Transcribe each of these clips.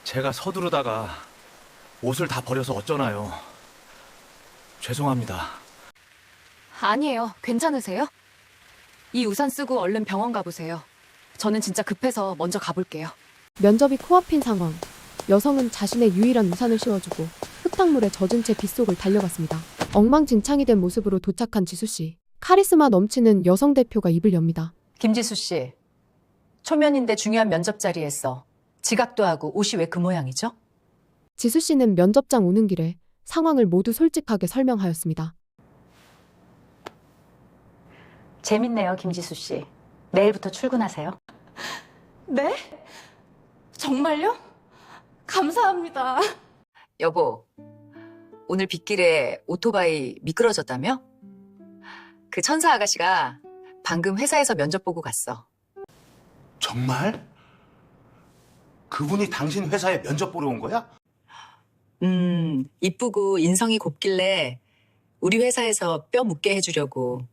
제가 서두르다가 옷을 다 버려서 어쩌나요. 죄송합니다. 아니에요. 괜찮으세요? 이 우산 쓰고 얼른 병원 가보세요. 저는 진짜 급해서 먼저 가볼게요. 면접이 코앞인 상황. 여성은 자신의 유일한 우산을 씌워주고 흙탕물에 젖은 채 빗속을 달려갔습니다. 엉망진창이 된 모습으로 도착한 지수씨. 카리스마 넘치는 여성 대표가 입을 엽니다. 김지수 씨, 초면인데 중요한 면접 자리에서 지각도 하고 옷이 왜 그 모양이죠? 지수씨는 면접장 오는 길에 상황을 모두 솔직하게 설명하였습니다. 재밌네요, 김지수 씨. 내일부터 출근하세요. 네? 정말요? 감사합니다. 여보, 오늘 빗길에 오토바이 미끄러졌다며? 그 천사 아가씨가 방금 회사에서 면접 보고 갔어. 정말? 그분이 당신 회사에 면접 보러 온 거야? 이쁘고 인성이 곱길래 우리 회사에서 뼈 묻게 해주려고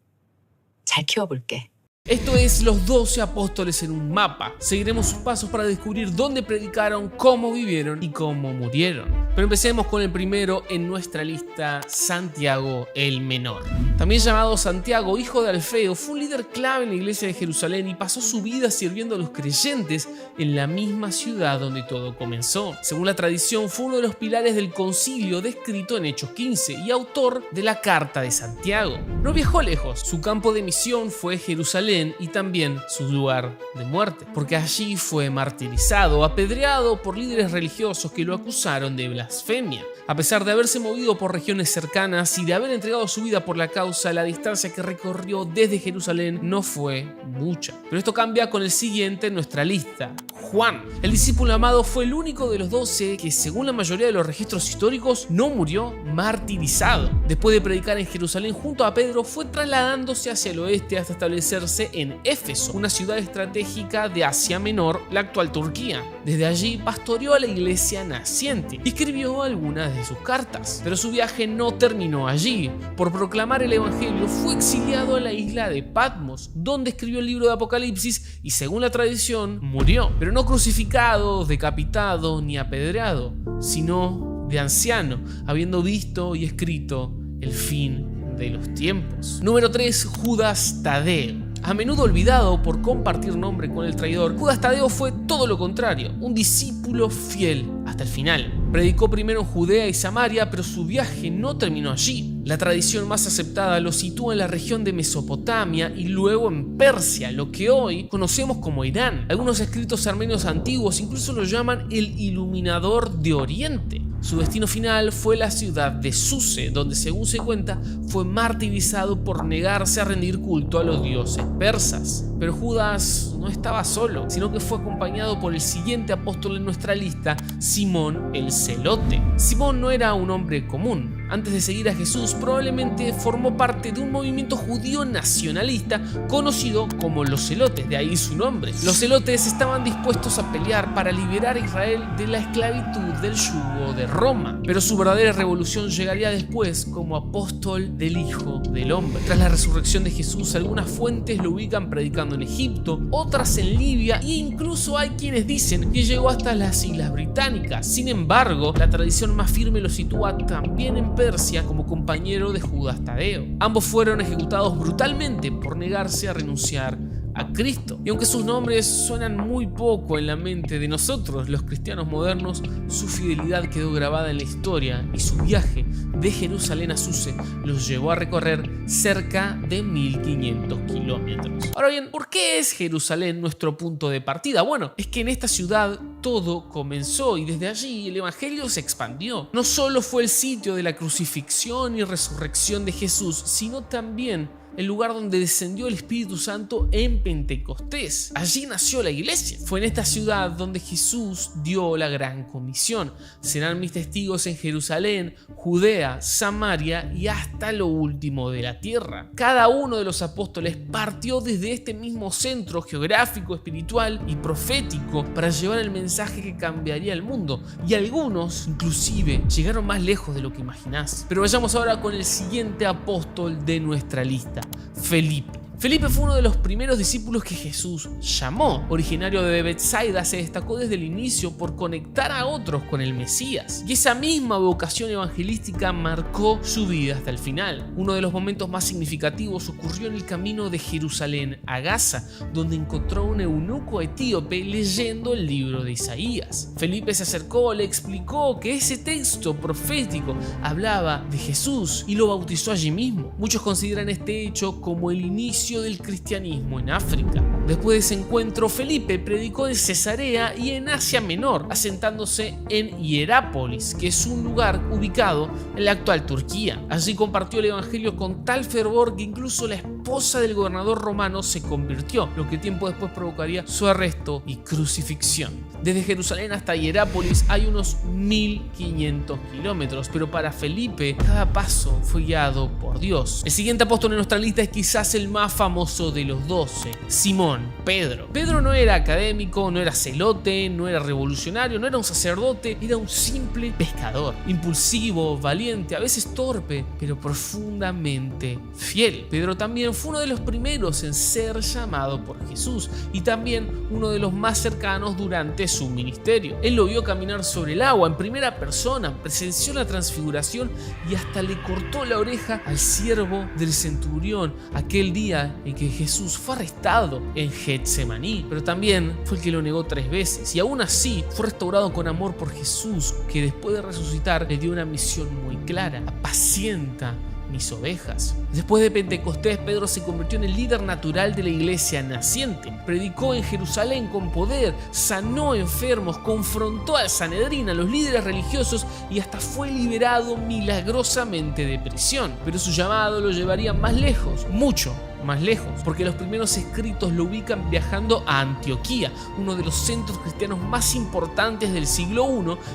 잘 키워볼게. Esto es los 12 apóstoles en un mapa. Seguiremos sus pasos para descubrir dónde predicaron, cómo vivieron y cómo murieron. Pero empecemos con el primero en nuestra lista, Santiago el Menor. También llamado Santiago, hijo de Alfeo, fue un líder clave en la iglesia de Jerusalén y pasó su vida sirviendo a los creyentes en la misma ciudad donde todo comenzó. Según la tradición, fue uno de los pilares del concilio descrito en Hechos 15 y autor de la Carta de Santiago. No viajó lejos, su campo de misión fue Jerusalén y también su lugar de muerte, porque allí fue martirizado, apedreado por líderes religiosos que lo acusaron de blasfemia. A pesar de haberse movido por regiones cercanas y de haber entregado su vida por la causa, la distancia que recorrió desde Jerusalén no fue mucha. Pero esto cambia con el siguiente en nuestra lista, Juan. El discípulo amado fue el único de los 12 que, según la mayoría de los registros históricos, no murió martirizado. Después de predicar en Jerusalén junto a Pedro, fue trasladándose hacia el oeste hasta establecerse en Éfeso, una ciudad estratégica de Asia Menor, la actual Turquía. Desde allí pastoreó a la iglesia naciente y escribió algunas de sus cartas. Pero su viaje no terminó allí. Por proclamar el evangelio fue exiliado a la isla de Patmos, donde escribió el libro de Apocalipsis y, según la tradición, murió. Pero no crucificado, decapitado ni apedreado, sino de anciano, habiendo visto y escrito el fin de los tiempos. Número 3. Judas Tadeo. A menudo olvidado por compartir nombre con el traidor, Judas Tadeo fue todo lo contrario, un discípulo fiel hasta el final. Predicó primero en Judea y Samaria, pero su viaje no terminó allí. La tradición más aceptada lo sitúa en la región de Mesopotamia y luego en Persia, lo que hoy conocemos como Irán. Algunos escritos armenios antiguos incluso lo llaman el Iluminador de Oriente. Su destino final fue la ciudad de Suse, donde, según se cuenta, fue martirizado por negarse a rendir culto a los dioses persas. Pero Judas no estaba solo, sino que fue acompañado por el siguiente apóstol en nuestra lista, Simón el Celote. Simón no era un hombre común. Antes de seguir a Jesús, probablemente formó parte de un movimiento judío nacionalista conocido como los Celotes, de ahí su nombre. Los Celotes estaban dispuestos a pelear para liberar a Israel de la esclavitud del yugo de Roma, pero su verdadera revolución llegaría después como apóstol del Hijo del Hombre. Tras la resurrección de Jesús, algunas fuentes lo ubican predicando en Egipto, otras en Libia e incluso hay quienes dicen que llegó hasta las Islas Británicas. Sin embargo, la tradición más firme lo sitúa también en Persia como compañero de Judas Tadeo. Ambos fueron ejecutados brutalmente por negarse a renunciar a Cristo. Y aunque sus nombres suenan muy poco en la mente de nosotros, los cristianos modernos, su fidelidad quedó grabada en la historia y su viaje de Jerusalén a Suse los llevó a recorrer cerca de 1500 kilómetros. Ahora bien, ¿por qué es Jerusalén nuestro punto de partida? Bueno, es que en esta ciudad todo comenzó y desde allí el evangelio se expandió. No solo fue el sitio de la crucifixión y resurrección de Jesús, sino también el lugar donde descendió el Espíritu Santo en Pentecostés. Allí nació la iglesia. Fue en esta ciudad donde Jesús dio la gran comisión. Serán mis testigos en Jerusalén, Judea, Samaria y hasta lo último de la tierra. Cada uno de los apóstoles partió desde este mismo centro geográfico, espiritual y profético para llevar el mensaje que cambiaría el mundo. Y algunos, inclusive, llegaron más lejos de lo que imaginás. Pero vayamos ahora con el siguiente apóstol de nuestra lista, Felipe. Felipe fue uno de los primeros discípulos que Jesús llamó. Originario de Betsaida, se destacó desde el inicio por conectar a otros con el Mesías. Y esa misma vocación evangelística marcó su vida hasta el final. Uno de los momentos más significativos ocurrió en el camino de Jerusalén a Gaza, donde encontró a un eunuco etíope leyendo el libro de Isaías. Felipe se acercó, le explicó que ese texto profético hablaba de Jesús y lo bautizó allí mismo. Muchos consideran este hecho como el inicio del cristianismo en África. Después de ese encuentro, Felipe predicó en Cesarea y en Asia Menor, asentándose en Hierápolis, que es un lugar ubicado en la actual Turquía. Allí compartió el evangelio con tal fervor que incluso la esposa del gobernador romano se convirtió, lo que tiempo después provocaría su arresto y crucifixión. Desde Jerusalén hasta Hierápolis hay unos 1500 kilómetros, pero para Felipe cada paso fue guiado por Dios. El siguiente apóstol en nuestra lista es quizás el más famoso de los 12, Simón Pedro. Pedro no era académico, no era celote, no era revolucionario, no era un sacerdote, era un simple pescador, impulsivo, valiente, a veces torpe, pero profundamente fiel. Pedro también fue uno de los primeros en ser llamado por Jesús y también uno de los más cercanos durante su ministerio. Él lo vio caminar sobre el agua en primera persona, presenció la transfiguración y hasta le cortó la oreja al siervo del centurión aquel día en que Jesús fue arrestado en Getsemaní, pero también fue el que lo negó 3 veces y aún así fue restaurado con amor por Jesús, que después de resucitar le dio una misión muy clara: apacienta mis ovejas. Después de Pentecostés, Pedro se convirtió en el líder natural de la iglesia naciente. Predicó en Jerusalén con poder, sanó enfermos, confrontó al Sanedrín, a los líderes religiosos y hasta fue liberado milagrosamente de prisión. Pero su llamado lo llevaría más lejos, mucho más lejos, porque los primeros escritos lo ubican viajando a Antioquía, uno de los centros cristianos más importantes del siglo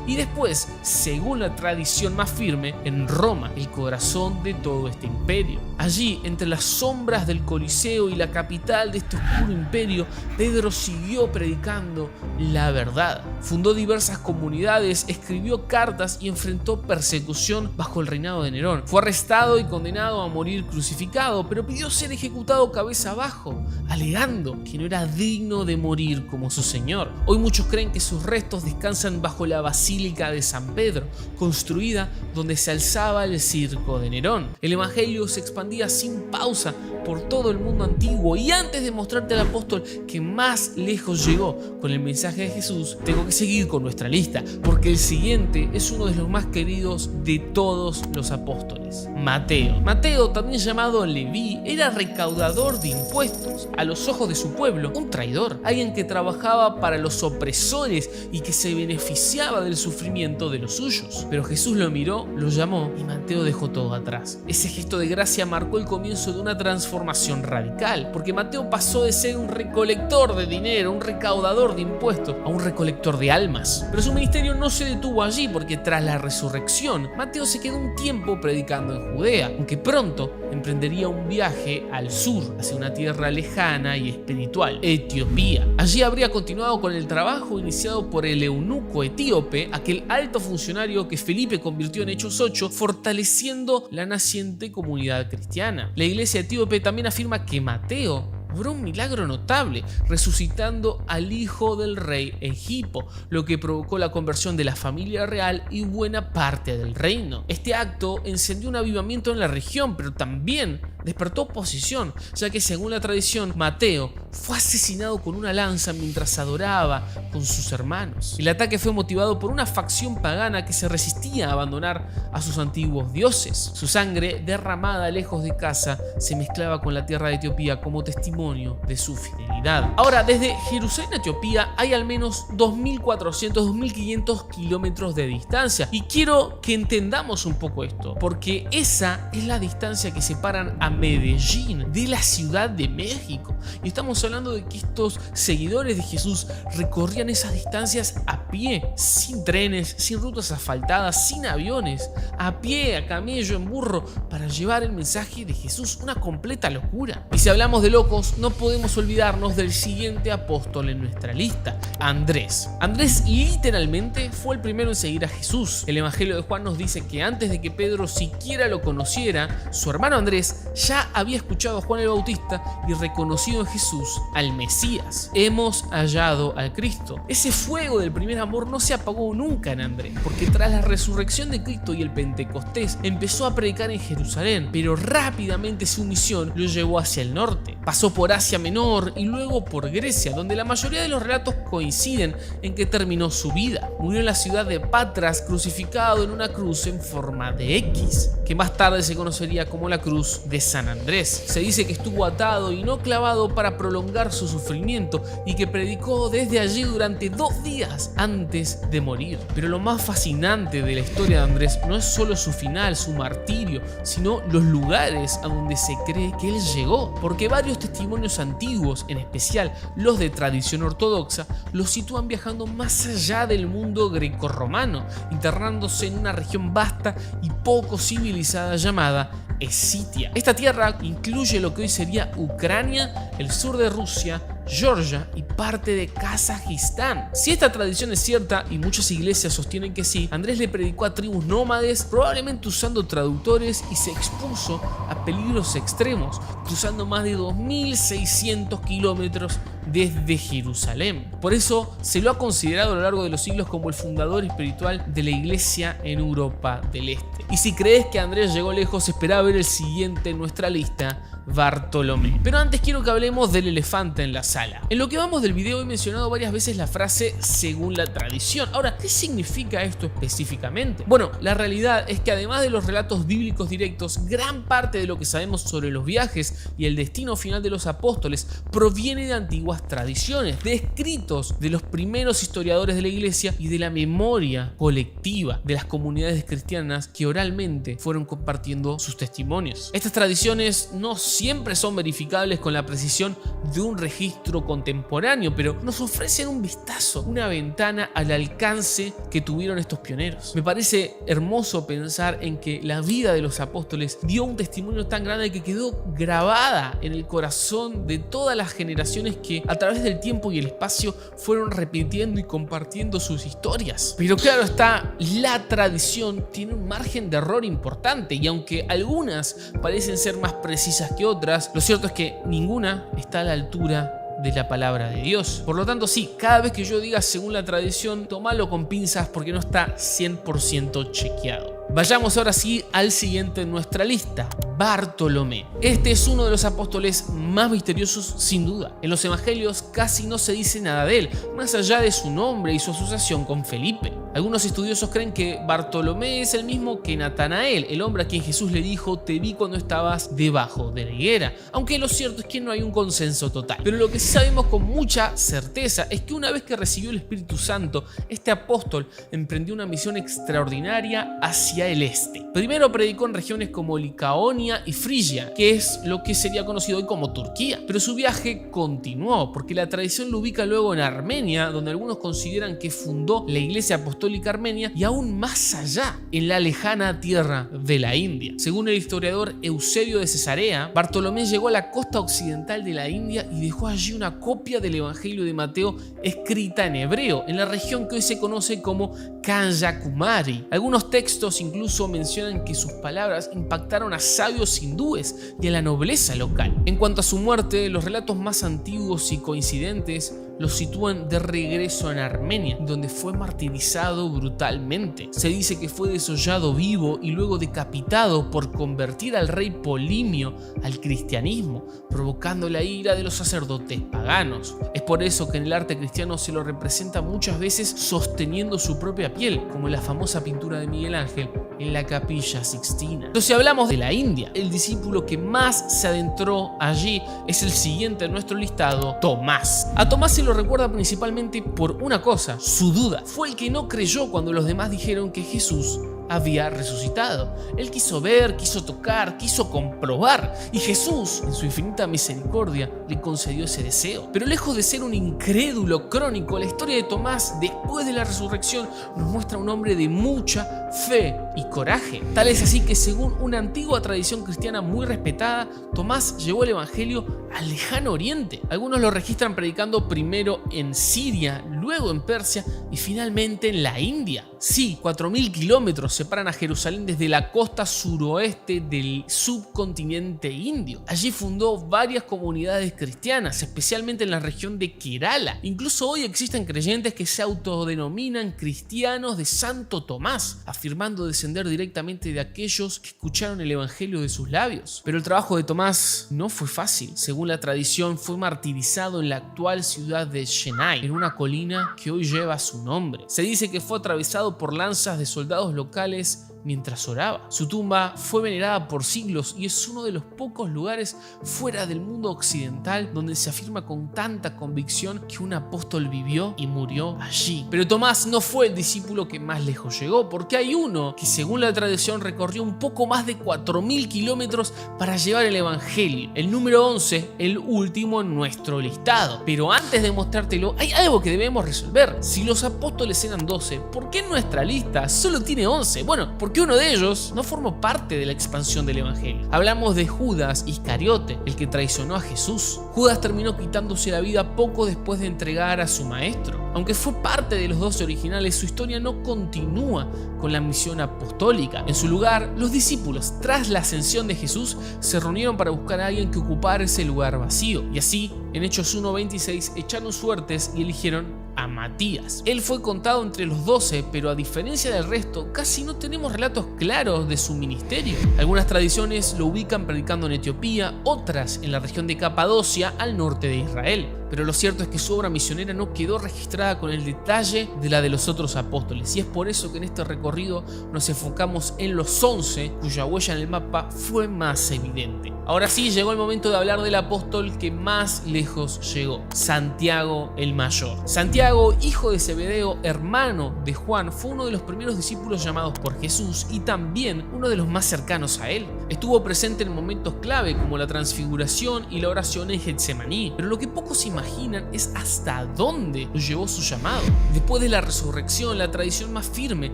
I, y después, según la tradición más firme, en Roma, el corazón de todo este imperio. Allí, entre las sombras del Coliseo y la capital de este oscuro imperio, Pedro siguió predicando la verdad. Fundó diversas comunidades, escribió cartas y enfrentó persecución bajo el reinado de Nerón. Fue arrestado y condenado a morir crucificado, pero pidió ser ejecutado cabeza abajo, alegando que no era digno de morir como su señor. Hoy muchos creen que sus restos descansan bajo la Basílica de San Pedro, construida donde se alzaba el circo de Nerón. El evangelio se expandía sin pausa por todo el mundo antiguo, y antes de mostrarte al apóstol que más lejos llegó con el mensaje de Jesús, tengo que seguir con nuestra lista, porque el siguiente es uno de los más queridos de todos los apóstoles: Mateo. Mateo, también llamado Leví, era recaudador de impuestos. A los ojos de su pueblo, un traidor, alguien que trabajaba para los opresores y que se beneficiaba del sufrimiento de los suyos. Pero Jesús lo miró, lo llamó y Mateo dejó todo atrás. Ese gesto de gracia marcó el comienzo de una transformación radical, porque Mateo pasó de ser un recolector de dinero, un recaudador de impuestos, a un recolector de almas. Pero su ministerio no se detuvo allí, porque tras la resurrección, Mateo se quedó un tiempo predicando en Judea, aunque pronto emprendería un viaje al sur, hacia una tierra lejana y espiritual, Etiopía. Allí habría continuado con el trabajo iniciado por el eunuco etíope, aquel alto funcionario que Felipe convirtió en Hechos 8, fortaleciendo la naciente comunidad cristiana. La iglesia etíope también afirma que Mateo obró un milagro notable, resucitando al hijo del rey Egipo, lo que provocó la conversión de la familia real y buena parte del reino. Este acto encendió un avivamiento en la región, pero también despertó oposición, ya que según la tradición, Mateo fue asesinado con una lanza mientras adoraba con sus hermanos. El ataque fue motivado por una facción pagana que se resistía a abandonar a sus antiguos dioses. Su sangre, derramada lejos de casa, se mezclaba con la tierra de Etiopía como testimonio de su fidelidad. Ahora, desde Jerusalén a Etiopía hay al menos 2.400, 2.500 kilómetros de distancia, y quiero que entendamos un poco esto, porque esa es la distancia que separan a Medellín de la Ciudad de México, y estamos hablando de que estos seguidores de Jesús recorrían esas distancias a pie, sin trenes, sin rutas asfaltadas, sin aviones, a pie, a camello, en burro, para llevar el mensaje de Jesús. Una completa locura. Y si hablamos de locos, no podemos olvidarnos del siguiente apóstol en nuestra lista, Andrés. Andrés literalmente fue el primero en seguir a Jesús. El Evangelio de Juan nos dice que antes de que Pedro siquiera lo conociera, su hermano Andrés ya había escuchado a Juan el Bautista y reconocido en Jesús al Mesías. Hemos hallado al Cristo. Ese fuego del primer amor no se apagó nunca en Andrés, porque tras la resurrección de Cristo y el Pentecostés empezó a predicar en Jerusalén, pero rápidamente su misión lo llevó hacia el norte. Pasó por Asia Menor y luego por Grecia, donde la mayoría de los relatos coinciden en que terminó su vida. Murió en la ciudad de Patras, crucificado en una cruz en forma de X, que más tarde se conocería como la cruz de San Andrés. Se dice que estuvo atado y no clavado para prolongar su sufrimiento y que predicó desde allí durante 2 días antes de morir. Pero lo más fascinante de la historia de Andrés no es solo su final, su martirio, sino los lugares a donde se cree que él llegó, porque varios testimonios antiguos, en especial los de tradición ortodoxa, lo sitúan viajando más allá del mundo grecorromano, internándose en una región vasta y poco civilizada llamada Escitia. Esta tierra incluye lo que hoy sería Ucrania, el sur de Rusia, Georgia y parte de Kazajistán. Si esta tradición es cierta, y muchas iglesias sostienen que sí, Andrés le predicó a tribus nómades, probablemente usando traductores, y se expuso a peligros extremos, cruzando más de 2.600 kilómetros desde Jerusalén. Por eso se lo ha considerado a lo largo de los siglos como el fundador espiritual de la iglesia en Europa del Este. Y si crees que Andrés llegó lejos, espera ver el siguiente en nuestra lista, Bartolomé. Pero antes quiero que hablemos del elefante en la sala. En lo que vamos del video he mencionado varias veces la frase según la tradición. Ahora, ¿qué significa esto específicamente? Bueno, la realidad es que además de los relatos bíblicos directos, gran parte de lo que sabemos sobre los viajes y el destino final de los apóstoles proviene de antiguas tradiciones, de escritos de los primeros historiadores de la iglesia y de la memoria colectiva de las comunidades cristianas que oralmente fueron compartiendo sus testimonios. Estas tradiciones no siempre son verificables con la precisión de un registro contemporáneo, pero nos ofrecen un vistazo, una ventana al alcance que tuvieron estos pioneros. Me parece hermoso pensar en que la vida de los apóstoles dio un testimonio tan grande que quedó grabada en el corazón de todas las generaciones que a través del tiempo y el espacio fueron repitiendo y compartiendo sus historias. Pero claro está, la tradición tiene un margen de error importante, y aunque algunas parecen ser más precisas que otras, lo cierto es que ninguna está a la altura de la palabra de Dios. Por lo tanto, sí, cada vez que yo diga según la tradición, tómalo con pinzas porque no está 100% chequeado. Vayamos ahora sí al siguiente en nuestra lista, Bartolomé. Este es uno de los apóstoles más misteriosos sin duda. En los evangelios casi no se dice nada de él, más allá de su nombre y su asociación con Felipe. Algunos estudiosos creen que Bartolomé es el mismo que Natanael, el hombre a quien Jesús le dijo: te vi cuando estabas debajo de la higuera. Aunque lo cierto es que no hay un consenso total. Pero lo que sí sabemos con mucha certeza es que una vez que recibió el Espíritu Santo, este apóstol emprendió una misión extraordinaria hacia el este. Primero predicó en regiones como Licaonia y Frigia, que es lo que sería conocido hoy como Turquía. Pero su viaje continuó, porque la tradición lo ubica luego en Armenia, donde algunos consideran que fundó la iglesia apostólica armenia, y aún más allá, en la lejana tierra de la India. Según el historiador Eusebio de Cesarea, Bartolomé llegó a la costa occidental de la India y dejó allí una copia del Evangelio de Mateo escrita en hebreo, en la región que hoy se conoce como Kanyakumari. Algunos textos incluso mencionan que sus palabras impactaron a sabios hindúes y a la nobleza local. En cuanto a su muerte, los relatos más antiguos y coincidentes lo sitúan de regreso en Armenia, donde fue martirizado brutalmente. Se dice que fue desollado vivo y luego decapitado por convertir al rey Polimio al cristianismo, provocando la ira de los sacerdotes paganos. Es por eso que en el arte cristiano se lo representa muchas veces sosteniendo su propia piel, como en la famosa pintura de Miguel Ángel en la Capilla Sixtina. Entonces, si hablamos de la India, el discípulo que más se adentró allí es el siguiente en nuestro listado, Tomás. A Tomás se lo recuerda principalmente por una cosa: su duda. Fue el que no creyó cuando los demás dijeron que Jesús había resucitado. Él quiso ver, quiso tocar, quiso comprobar, y Jesús, en su infinita misericordia, le concedió ese deseo. Pero lejos de ser un incrédulo crónico, la historia de Tomás después de la resurrección nos muestra a un hombre de mucha fe y coraje. Tal es así que, según una antigua tradición cristiana muy respetada, Tomás llevó el evangelio al lejano oriente. Algunos lo registran predicando primero en Siria, luego en Persia y finalmente en la India. Sí, 4.000 kilómetros separan a Jerusalén desde la costa suroeste del subcontinente indio. Allí fundó varias comunidades cristianas, especialmente en la región de Kerala. Incluso hoy existen creyentes que se autodenominan cristianos de Santo Tomás, afirmando descender directamente de aquellos que escucharon el evangelio de sus labios. Pero el trabajo de Tomás no fue fácil. Según la tradición, fue martirizado en la actual ciudad de Chennai, en una colina que hoy lleva su nombre. Se dice que fue atravesado por lanzas de soldados locales mientras oraba. Su tumba fue venerada por siglos y es uno de los pocos lugares fuera del mundo occidental donde se afirma con tanta convicción que un apóstol vivió y murió allí. Pero Tomás no fue el discípulo que más lejos llegó, porque hay uno que, según la tradición, recorrió un poco más de 4.000 kilómetros para llevar el evangelio. El número 11, el último en nuestro listado. Pero antes de mostrártelo, hay algo que debemos resolver. Si los apóstoles eran 12, ¿por qué nuestra lista solo tiene 11? Bueno, porque uno de ellos no formó parte de la expansión del evangelio. Hablamos de Judas Iscariote, el que traicionó a Jesús. Judas terminó quitándose la vida poco después de entregar a su maestro. Aunque fue parte de los 12 originales, su historia no continúa con la misión apostólica. En su lugar, los discípulos, tras la ascensión de Jesús, se reunieron para buscar a alguien que ocupara ese lugar vacío. Y así, en Hechos 1:26, echaron suertes y eligieron a Matías. Él fue contado entre los 12, pero a diferencia del resto, casi no tenemos relatos claros de su ministerio. Algunas tradiciones lo ubican predicando en Etiopía, otras en la región de Capadocia, al norte de Israel. Pero lo cierto es que su obra misionera no quedó registrada con el detalle de la de los otros apóstoles, y es por eso que en este recorrido nos enfocamos en los 11, cuya huella en el mapa fue más evidente. Ahora sí, llegó el momento de hablar del apóstol que más lejos llegó, Santiago el Mayor. Santiago, hijo de Zebedeo, hermano de Juan, fue uno de los primeros discípulos llamados por Jesús y también uno de los más cercanos a él. Estuvo presente en momentos clave como la transfiguración y la oración en Getsemaní, pero lo que pocos imaginan es hasta dónde lo llevó su llamado. Después de la resurrección, la tradición más firme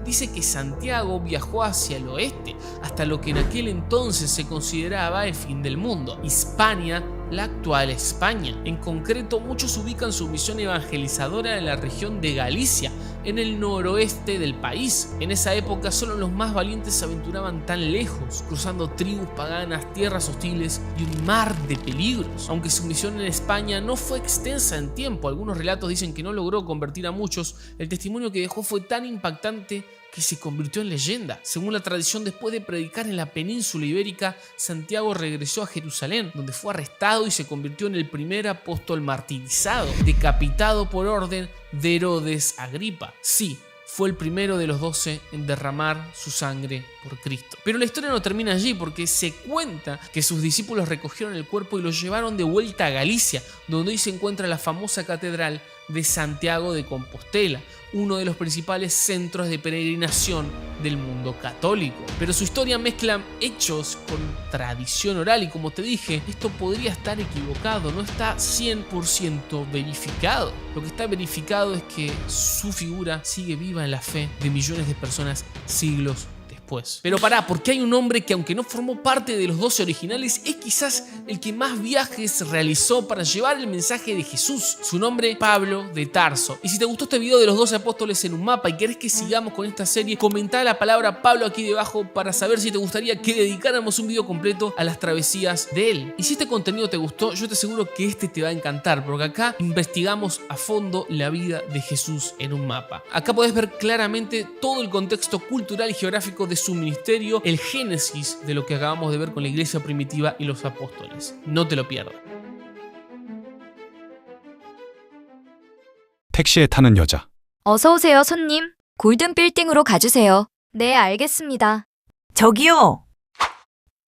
dice que Santiago viajó hacia el oeste, hasta lo que en aquel entonces se consideraba el fin del mundo, Hispania, la actual España. En concreto, muchos ubican su misión evangelizadora en la región de Galicia, en el noroeste del país. En esa época solo los más valientes se aventuraban tan lejos, cruzando tribus paganas, tierras hostiles y un mar de peligros. Aunque su misión en España no fue extensa en tiempo, algunos relatos dicen que no logró convertir a muchos, el testimonio que dejó fue tan impactante que se convirtió en leyenda. Según la tradición, después de predicar en la península ibérica, Santiago regresó a Jerusalén, donde fue arrestado y se convirtió en el primer apóstol martirizado, decapitado por orden de Herodes Agripa. Sí, fue el primero de los 12 en derramar su sangre por Cristo. Pero la historia no termina allí, porque se cuenta que sus discípulos recogieron el cuerpo y lo llevaron de vuelta a Galicia, donde hoy se encuentra la famosa catedral de Santiago de Compostela, uno de los principales centros de peregrinación del mundo católico. Pero su historia mezcla hechos con tradición oral y, como te dije, esto podría estar equivocado, no está 100% verificado. Lo que está verificado es que su figura sigue viva en la fe de millones de personas siglos después. Pero pará, porque hay un hombre que, aunque no formó parte de los 12 originales, es quizás el que más viajes realizó para llevar el mensaje de Jesús. Su nombre, Pablo de Tarso. Y si te gustó este video de los 12 apóstoles en un mapa y querés que sigamos con esta serie, comenta la palabra Pablo aquí debajo para saber si te gustaría que dedicáramos un video completo a las travesías de él. Y si este contenido te gustó, yo te aseguro que este te va a encantar, porque acá investigamos a fondo la vida de Jesús en un mapa. Acá podés ver claramente todo el contexto cultural y geográfico de su ministerio, el génesis de lo que acabamos de ver con la iglesia primitiva y los apóstoles. No te lo pierdas. 택시에 타는 여자. 어서 오세요, 손님. 골든 빌딩으로 가주세요. 네, 알겠습니다. 저기요.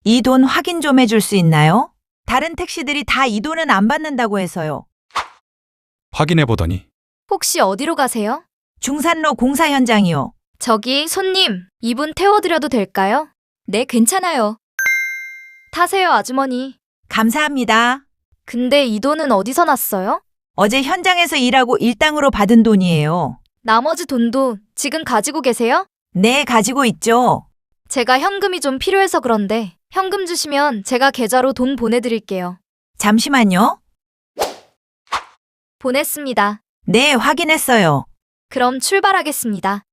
이 돈 확인 좀 해줄 수 있나요? 다른 택시들이 다 이 돈은 안 받는다고 해서요. 확인해 보더니 혹시 어디로 가세요? 중산로 공사 현장이요. 저기 손님, 이분 태워드려도 될까요? 네, 괜찮아요. 타세요, 아주머니. 감사합니다. 근데 이 돈은 어디서 났어요? 어제 현장에서 일하고 일당으로 받은 돈이에요. 나머지 돈도 지금 가지고 계세요? 네, 가지고 있죠. 제가 현금이 좀 필요해서 그런데 현금 주시면 제가 계좌로 돈 보내드릴게요. 잠시만요. 보냈습니다. 네, 확인했어요. 그럼 출발하겠습니다.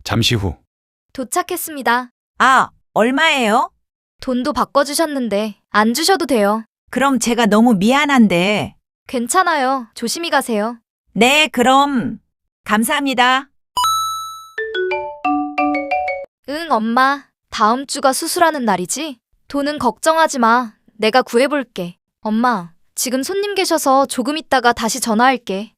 잠시 후 도착했습니다. 아, 얼마예요? 돈도 바꿔주셨는데 안 주셔도 돼요. 그럼 제가 너무 미안한데. 괜찮아요. 조심히 가세요. 네, 그럼. 감사합니다. 응, 엄마. 다음 주가 수술하는 날이지? 돈은 걱정하지 마. 내가 구해볼게. 엄마, 지금 손님 계셔서 조금 있다가 다시 전화할게.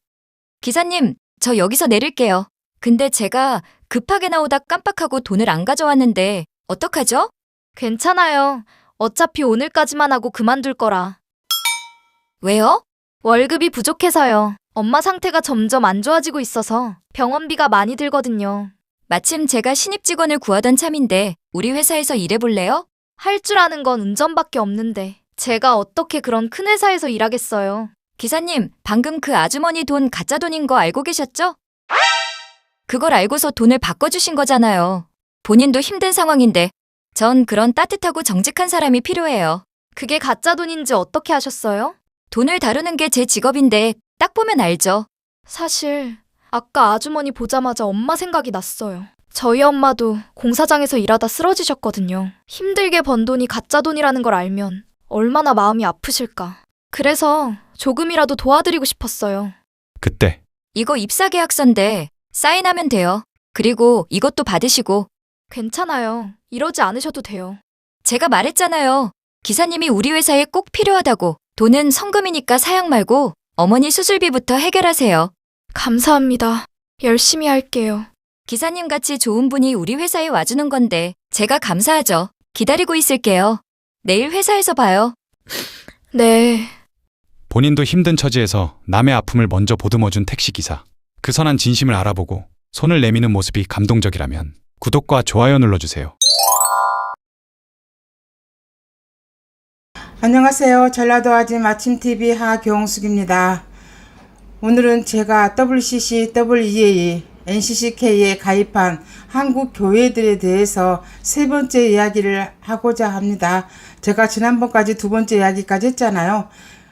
기사님, 저 여기서 내릴게요. 근데 제가 급하게 나오다 깜빡하고 돈을 안 가져왔는데 어떡하죠? 괜찮아요. 어차피 오늘까지만 하고 그만둘 거라. 왜요? 월급이 부족해서요. 엄마 상태가 점점 안 좋아지고 있어서 병원비가 많이 들거든요. 마침 제가 신입 직원을 구하던 참인데 우리 회사에서 일해볼래요? 할 줄 아는 건 운전밖에 없는데 제가 어떻게 그런 큰 회사에서 일하겠어요. 기사님, 방금 그 아주머니 돈 가짜 돈인 거 알고 계셨죠? 그걸 알고서 돈을 바꿔주신 거잖아요. 본인도 힘든 상황인데 전 그런 따뜻하고 정직한 사람이 필요해요. 그게 가짜 돈인지 어떻게 아셨어요? 돈을 다루는 게 제 직업인데 딱 보면 알죠. 사실 아까 아주머니 보자마자 엄마 생각이 났어요. 저희 엄마도 공사장에서 일하다 쓰러지셨거든요. 힘들게 번 돈이 가짜 돈이라는 걸 알면 얼마나 마음이 아프실까. 그래서 조금이라도 도와드리고 싶었어요. 그때 이거 입사 계약서인데 사인하면 돼요. 그리고 이것도 받으시고. 괜찮아요. 이러지 않으셔도 돼요. 제가 말했잖아요. 기사님이 우리 회사에 꼭 필요하다고. 돈은 성금이니까 사양 말고 어머니 수술비부터 해결하세요. 감사합니다. 열심히 할게요. 기사님 같이 좋은 분이 우리 회사에 와주는 건데 제가 감사하죠. 기다리고 있을게요. 내일 회사에서 봐요. 네. 본인도 힘든 처지에서 남의 아픔을 먼저 보듬어준 택시기사. 그 선한 진심을 알아보고 손을 내미는 모습이 감동적이라면 구독과 좋아요 눌러주세요. 안녕하세요. 전라도 아침 아침TV 하경숙입니다. 오늘은 제가 WCC, WEA, NCCK에 가입한 한국 교회들에 대해서 세 번째 이야기를 하고자 합니다. 제가 지난번까지 두 번째 이야기까지 했잖아요.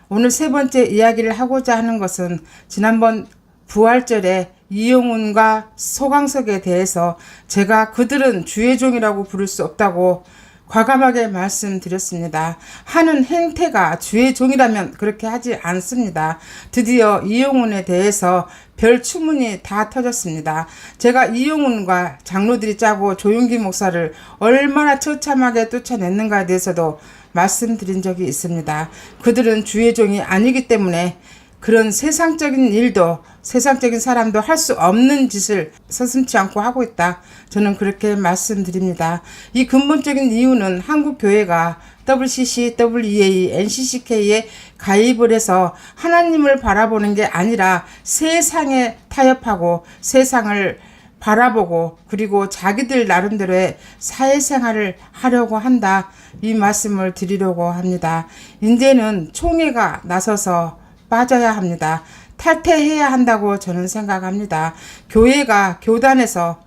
오늘 세 번째 이야기를 하고자 하는 것은 지난번 부활절에 이용훈과 소강석에 대해서 제가 그들은 주의 종이라고 부를 수 없다고 과감하게 말씀드렸습니다. 하는 행태가 주의 종이라면 그렇게 하지 않습니다. 드디어 이용훈에 대해서 별 추문이 다 터졌습니다. 제가 이용훈과 장로들이 짜고 조용기 목사를 얼마나 처참하게 쫓아냈는가에 대해서도 말씀드린 적이 있습니다. 그들은 주의 종이 아니기 때문에 그런 세상적인 일도 세상적인 사람도 할 수 없는 짓을 서슴지 않고 하고 있다. 저는 그렇게 말씀드립니다. 이 근본적인 이유는 한국 교회가 WCC, WEA, NCCK에 가입을 해서 하나님을 바라보는 게 아니라 세상에 타협하고 세상을 바라보고 그리고 자기들 나름대로의 사회생활을 하려고 한다. 이 말씀을 드리려고 합니다. 이제는 총회가 나서서 빠져야 합니다. 탈퇴해야 한다고 저는 생각합니다. 교회가 교단에서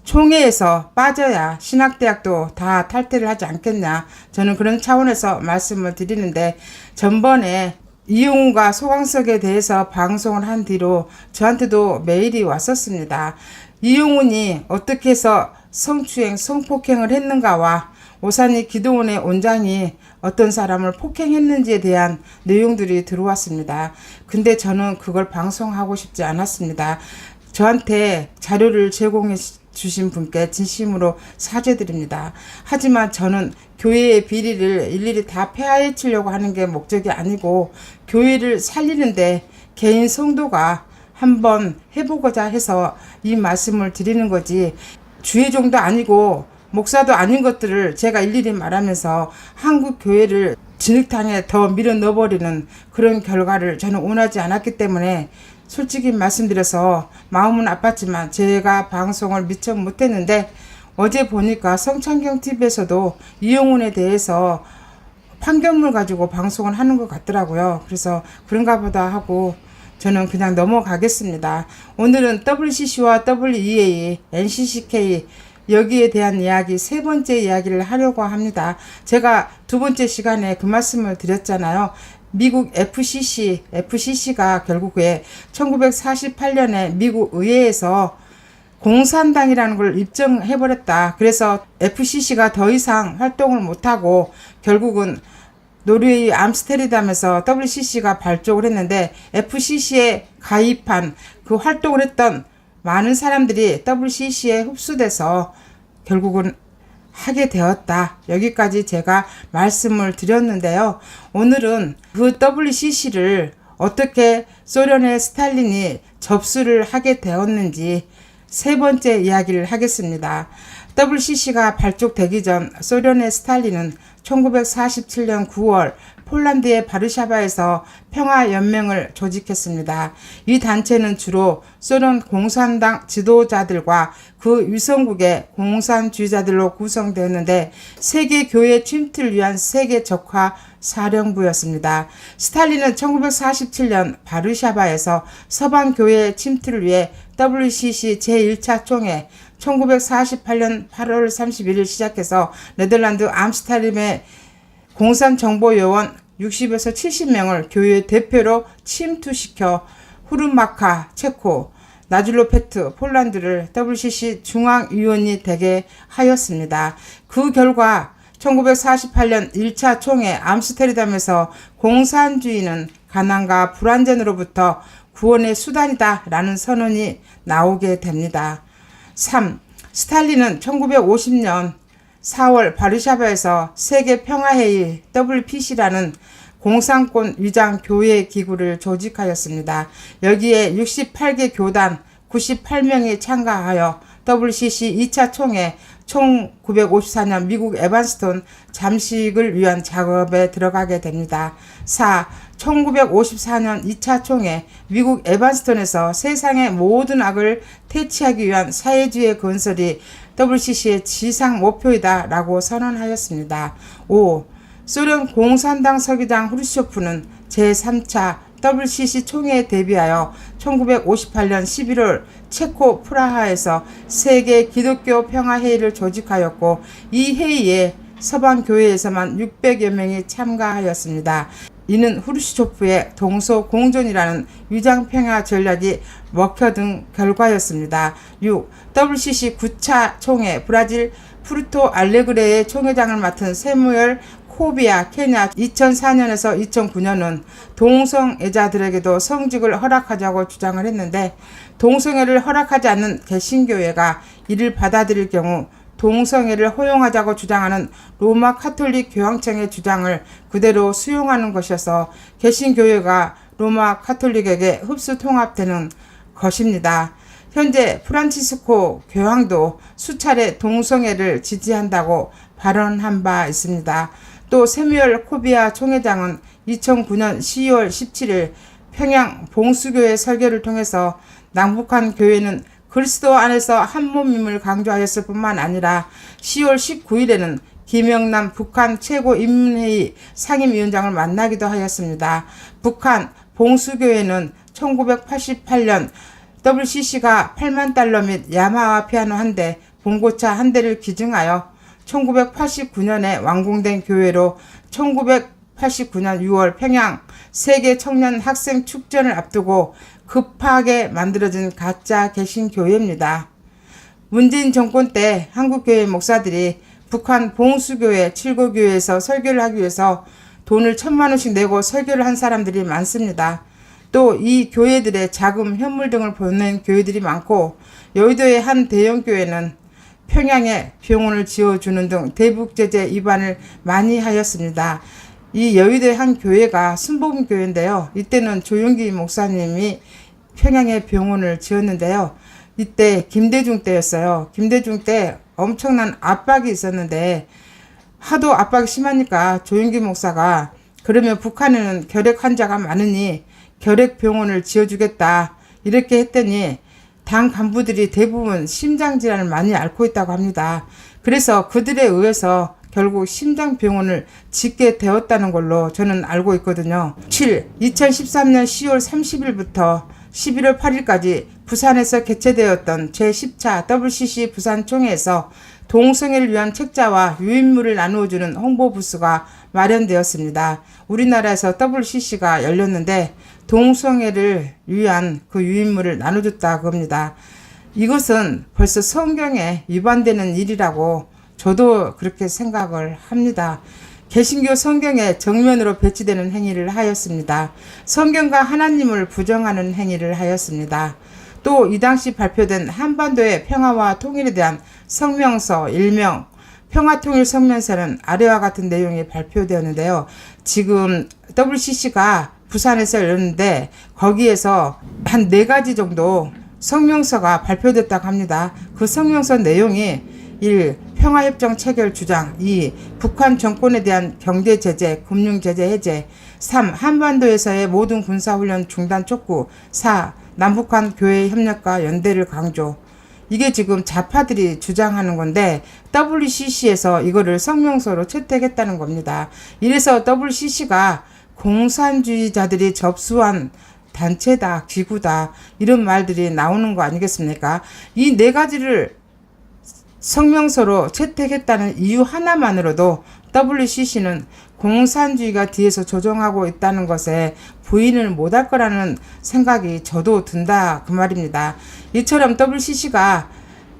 총회에서 빠져야 신학대학도 다 탈퇴를 하지 않겠냐. 저는 그런 차원에서 말씀을 드리는데 전번에 이용훈과 소강석에 대해서 방송을 한 뒤로 저한테도 메일이 왔었습니다. 이용훈이 어떻게 해서 성추행, 성폭행을 했는가와 오산리 기도원의 원장이 어떤 사람을 폭행했는지에 대한 내용들이 들어왔습니다. 근데 저는 그걸 방송하고 싶지 않았습니다. 저한테 자료를 제공해 주신 분께 진심으로 사죄드립니다. 하지만 저는 교회의 비리를 일일이 다 파헤치려고 하는 게 목적이 아니고 교회를 살리는데 개인 성도가 한번 해보고자 해서 이 말씀을 드리는 거지 주의 종도 아니고 목사도 아닌 것들을 제가 일일이 말하면서 한국 교회를 진흙탕에 더 밀어 넣어버리는 그런 결과를 저는 원하지 않았기 때문에 솔직히 말씀드려서 마음은 아팠지만 제가 방송을 미처 못했는데 어제 보니까 성창경 TV에서도 이용훈에 대해서 판결문 가지고 방송을 하는 것 같더라고요. 그래서 그런가 보다 하고 저는 그냥 넘어가겠습니다. 오늘은 WCC와 WEA, NCCK 여기에 대한 이야기, 세 번째 이야기를 하려고 합니다. 제가 두 번째 시간에 그 말씀을 드렸잖아요. 미국 FCC가 결국에 1948년에 미국 의회에서 공산당이라는 걸 입증해버렸다. 그래서 FCC가 더 이상 활동을 못하고 결국은 노르웨이 암스테르담에서 WCC가 발족을 했는데 FCC에 가입한 그 활동을 했던 많은 사람들이 WCC에 흡수돼서 결국은 하게 되었다. 여기까지 제가 말씀을 드렸는데요. 오늘은 그 WCC를 어떻게 소련의 스탈린이 접수를 하게 되었는지 세 번째 이야기를 하겠습니다. WCC가 발족되기 전 소련의 스탈린은 1947년 9월 폴란드의 바르샤바에서 평화연맹을 조직했습니다. 이 단체는 주로 소련 공산당 지도자들과 그 위성국의 공산주의자들로 구성되었는데 세계 교회 침투를 위한 세계 적화 사령부였습니다. 스탈린은 1947년 바르샤바에서 서방 교회 침투를 위해 WCC 제1차 총회 1948년 8월 31일 시작해서 네덜란드 암스테르담의 공산정보요원 60에서 70명을 교회 대표로 침투시켜 후르마카, 체코, 나줄로페트, 폴란드를 WCC 중앙위원이 되게 하였습니다. 그 결과 1948년 1차 총회 암스테르담에서 공산주의는 가난과 불안전으로부터 구원의 수단이다 라는 선언이 나오게 됩니다. 3. 스탈린은 1950년 4월 바르샤바에서 세계평화회의 WPC라는 공산권 위장 교회 기구를 조직하였습니다. 여기에 68개 교단 98명이 참가하여 WCC 2차 총회 1954년 미국 에반스톤 잠식을 위한 작업에 들어가게 됩니다. 4. 1954년 2차 총회 미국 에반스톤에서 세상의 모든 악을 퇴치하기 위한 사회주의 건설이 WCC의 지상 목표이다 라고 선언하였습니다. 5. 소련 공산당 서기장 후르쇼프는 제3차 WCC 총회에 대비하여 1958년 11월 체코 프라하에서 세계 기독교 평화회의를 조직하였고 이 회의에 서방 교회에서만 600여 명이 참가하였습니다. 이는 후르쇼프의 동서공존이라는 위장평화 전략이 먹혀든 결과였습니다. 6. WCC 9차 총회 브라질 푸르토 알레그레의 총회장을 맡은 세무엘 코비아 케냐 2004년에서 2009년은 동성애자들에게도 성직을 허락하자고 주장을 했는데 동성애를 허락하지 않는 개신교회가 이를 받아들일 경우 동성애를 허용하자고 주장하는 로마 카톨릭 교황청의 주장을 그대로 수용하는 것이어서 개신교회가 로마 카톨릭에게 흡수 통합되는 것입니다. 현재 프란치스코 교황도 수차례 동성애를 지지한다고 발언한 바 있습니다. 또 세뮤얼 코비아 총회장은 2009년 10월 17일 평양 봉수교회 설교를 통해서 남북한 교회는 그리스도 안에서 한 몸임을 강조하였을 뿐만 아니라 10월 19일에는 김영남 북한 최고인민회의 상임위원장을 만나기도 하였습니다. 북한 봉수교회는 1988년 WCC가 8만 달러 및 야마하 피아노 한 대, 봉고차 한 대를 기증하여 1989년에 완공된 교회로 1989년 6월 평양 세계 청년 학생 축전을 앞두고 급하게 만들어진 가짜 개신교회입니다. 문재인 정권 때 한국교회 목사들이 북한 봉수교회 7고교회에서 설교를 하기 위해서 돈을 1,000만 원씩 내고 설교를 한 사람들이 많습니다. 또 이 교회들의 자금, 현물 등을 보낸 교회들이 많고 여의도의 한 대형교회는 평양에 병원을 지어주는 등 대북제재 위반을 많이 하였습니다. 이 여의도의 한 교회가 순복음교회인데요. 이때는 조용기 목사님이 평양에 병원을 지었는데요. 이때 김대중 때였어요. 김대중 때 엄청난 압박이 있었는데 하도 압박이 심하니까 조용기 목사가 그러면 북한에는 결핵 환자가 많으니 결핵병원을 지어주겠다. 이렇게 했더니 당 간부들이 대부분 심장질환을 많이 앓고 있다고 합니다. 그래서 그들에 의해서 결국 심장병원을 짓게 되었다는 걸로 저는 알고 있거든요. 2013년 10월 30일부터 11월 8일까지 부산에서 개최되었던 제10차 WCC 부산총회에서 동성애를 위한 책자와 유인물을 나누어주는 홍보 부스가 마련되었습니다. 우리나라에서 WCC가 열렸는데 동성애를 위한 그 유인물을 나눠줬다고 합니다. 이것은 벌써 성경에 위반되는 일이라고 저도 그렇게 생각을 합니다. 개신교 성경에 정면으로 배치되는 행위를 하였습니다. 성경과 하나님을 부정하는 행위를 하였습니다. 또 이 당시 발표된 한반도의 평화와 통일에 대한 성명서, 일명 평화통일성명서는 아래와 같은 내용이 발표되었는데요. 지금 WCC가 부산에서 열렸는데 거기에서 한 4가지 정도 성명서가 발표됐다고 합니다. 그 성명서 내용이 1. 평화협정 체결 주장. 2. 북한 정권에 대한 경제제재, 금융제재 해제. 3. 한반도에서의 모든 군사훈련 중단 촉구. 4. 남북한 교회 협력과 연대를 강조. 이게 지금 좌파들이 주장하는 건데 WCC에서 이거를 성명서로 채택했다는 겁니다. 이래서 WCC가 공산주의자들이 접수한 단체다, 기구다 이런 말들이 나오는 거 아니겠습니까? 이 4가지를 성명서로 채택했다는 이유 하나만으로도 WCC는 공산주의가 뒤에서 조종하고 있다는 것에 부인을 못할 거라는 생각이 저도 든다 그 말입니다. 이처럼 WCC가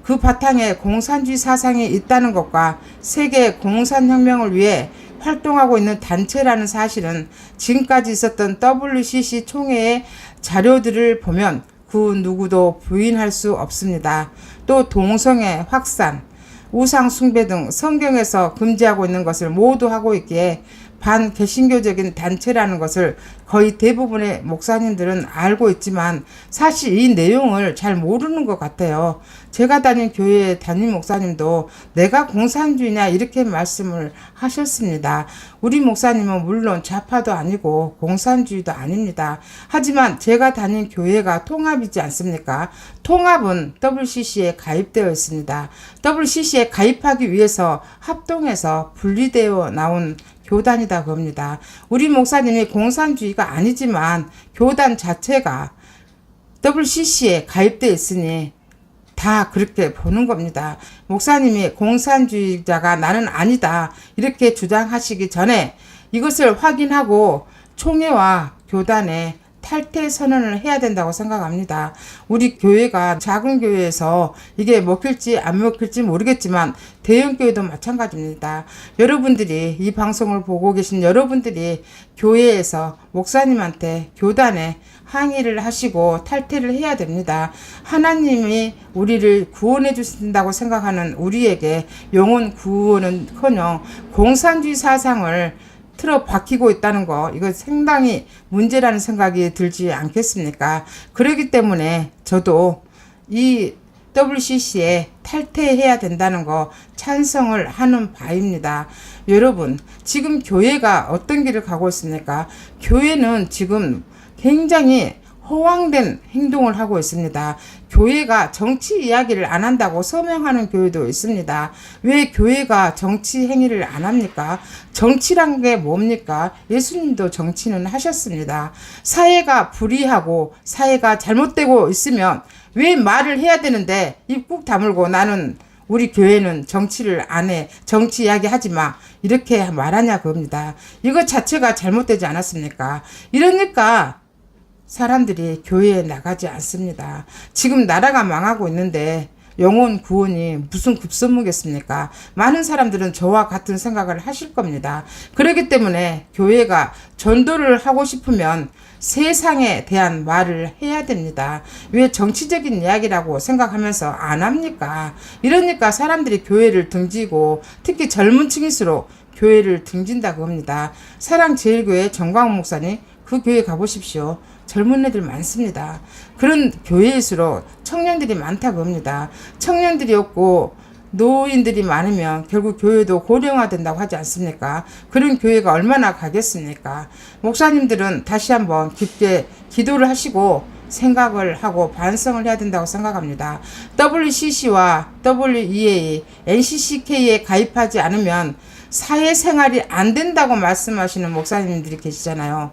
그 바탕에 공산주의 사상이 있다는 것과 세계 공산혁명을 위해 활동하고 있는 단체라는 사실은 지금까지 있었던 WCC 총회의 자료들을 보면 그 누구도 부인할 수 없습니다. 또 동성애 확산, 우상 숭배 등 성경에서 금지하고 있는 것을 모두 하고 있기에 반개신교적인 단체라는 것을 거의 대부분의 목사님들은 알고 있지만 사실 이 내용을 잘 모르는 것 같아요. 제가 다닌 교회 담임 목사님도 내가 공산주의냐 이렇게 말씀을 하셨습니다. 우리 목사님은 물론 좌파도 아니고 공산주의도 아닙니다. 하지만 제가 다닌 교회가 통합이지 않습니까? 통합은 WCC에 가입되어 있습니다. WCC에 가입하기 위해서 합동해서 분리되어 나온 교단이다 겁니다. 우리 목사님이 공산주의가 아니지만 교단 자체가 WCC에 가입되어 있으니 다 그렇게 보는 겁니다. 목사님이 공산주의자가 나는 아니다 이렇게 주장하시기 전에 이것을 확인하고 총회와 교단에 탈퇴 선언을 해야 된다고 생각합니다. 우리 교회가 작은 교회에서 이게 먹힐지 안 먹힐지 모르겠지만 대형 교회도 마찬가지입니다. 여러분들이 이 방송을 보고 계신 여러분들이 교회에서 목사님한테 교단에 항의를 하시고 탈퇴를 해야 됩니다. 하나님이 우리를 구원해 주신다고 생각하는 우리에게 영혼 구원은커녕 공산주의 사상을 틀어 박히고 있다는 거 이거 상당히 문제라는 생각이 들지 않겠습니까? 그렇기 때문에 저도 이 WCC에 탈퇴해야 된다는 거 찬성을 하는 바입니다. 여러분 지금 교회가 어떤 길을 가고 있습니까? 교회는 지금 굉장히 허황된 행동을 하고 있습니다. 교회가 정치 이야기를 안 한다고 서명하는 교회도 있습니다. 왜 교회가 정치 행위를 안 합니까? 정치란 게 뭡니까? 예수님도 정치는 하셨습니다. 사회가 불의하고 사회가 잘못되고 있으면 왜 말을 해야 되는데 입 꾹 다물고 나는 우리 교회는 정치를 안 해. 정치 이야기 하지 마. 이렇게 말하냐 그겁니다. 이거 자체가 잘못되지 않았습니까? 이러니까 사람들이 교회에 나가지 않습니다. 지금 나라가 망하고 있는데 영혼 구원이 무슨 급선무겠습니까? 많은 사람들은 저와 같은 생각을 하실 겁니다. 그렇기 때문에 교회가 전도를 하고 싶으면 세상에 대한 말을 해야 됩니다. 왜 정치적인 이야기라고 생각하면서 안 합니까? 이러니까 사람들이 교회를 등지고 특히 젊은 층일수록 교회를 등진다고 합니다. 사랑제일교회 정광훈 목사님 그 교회 가보십시오. 젊은 애들 많습니다. 그런 교회일수록 청년들이 많다고 합니다. 청년들이 없고 노인들이 많으면 결국 교회도 고령화된다고 하지 않습니까? 그런 교회가 얼마나 가겠습니까? 목사님들은 다시 한번 깊게 기도를 하시고 생각을 하고 반성을 해야 된다고 생각합니다. WCC와 WEA, NCCK에 가입하지 않으면 사회생활이 안 된다고 말씀하시는 목사님들이 계시잖아요.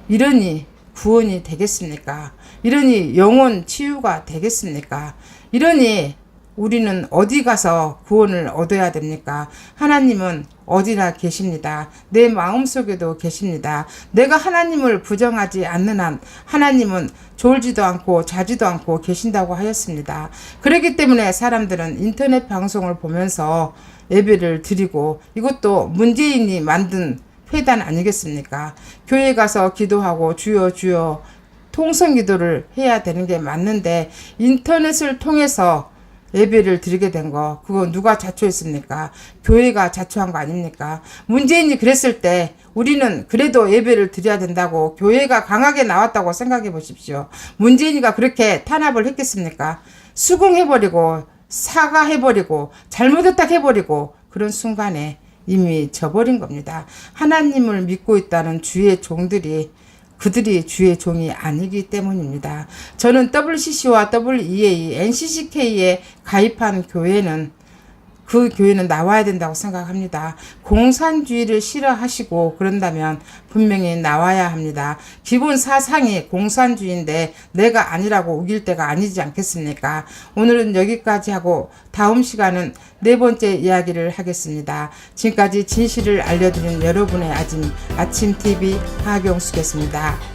이러니 구원이 되겠습니까? 이러니 영혼 치유가 되겠습니까? 이러니 우리는 어디 가서 구원을 얻어야 됩니까? 하나님은 어디나 계십니다. 내 마음속에도 계십니다. 내가 하나님을 부정하지 않는 한 하나님은 졸지도 않고 자지도 않고 계신다고 하였습니다. 그렇기 때문에 사람들은 인터넷 방송을 보면서 예배를 드리고, 이것도 문재인이 만든 회단 아니겠습니까? 교회 가서 기도하고 주여 주여 통성 기도를 해야 되는 게 맞는데 인터넷을 통해서 예배를 드리게 된 거, 그거 누가 자초했습니까? 교회가 자초한 거 아닙니까? 문재인이 그랬을 때 우리는 그래도 예배를 드려야 된다고 교회가 강하게 나왔다고 생각해 보십시오. 문재인이가 그렇게 탄압을 했겠습니까? 수긍해버리고 사과해버리고 잘못했다 해버리고 그런 순간에 이미 져버린 겁니다. 하나님을 믿고 있다는 주의 종들이 그들이 주의 종이 아니기 때문입니다. 저는 WCC와 WEA, NCCK에 가입한 교회는 그 교회는 나와야 된다고 생각합니다. 공산주의를 싫어하시고 그런다면 분명히 나와야 합니다. 기본 사상이 공산주의인데 내가 아니라고 우길 때가 아니지 않겠습니까? 오늘은 여기까지 하고 다음 시간은 네 번째 이야기를 하겠습니다. 지금까지 진실을 알려드린 여러분의 아침TV 하경숙이었습니다.